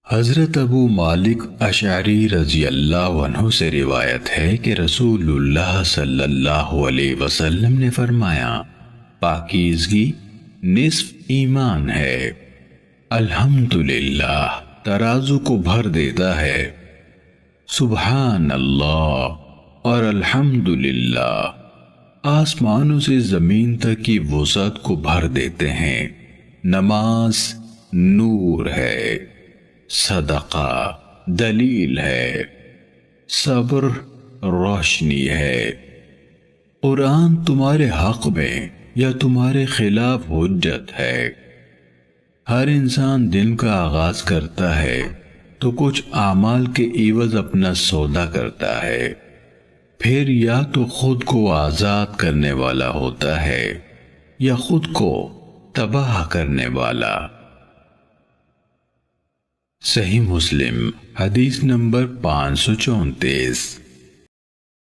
حضرت ابو مالک اشعری رضی اللہ عنہ سے روایت ہے کہ رسول اللہ صلی اللہ علیہ وسلم نے فرمایا، پاکیزگی نصف ایمان ہے۔ الحمدللہ ترازو کو بھر دیتا ہے، سبحان اللہ اور الحمدللہ آسمانوں سے زمین تک کی وسعت کو بھر دیتے ہیں۔ نماز نور ہے، صدقہ دلیل ہے، صبر روشنی ہے، قرآن تمہارے حق میں یا تمہارے خلاف حجت ہے۔ ہر انسان دن کا آغاز کرتا ہے تو کچھ اعمال کے عوض اپنا سودا کرتا ہے، پھر یا تو خود کو آزاد کرنے والا ہوتا ہے یا خود کو تباہ کرنے والا۔ صحیح مسلم حدیث نمبر 534۔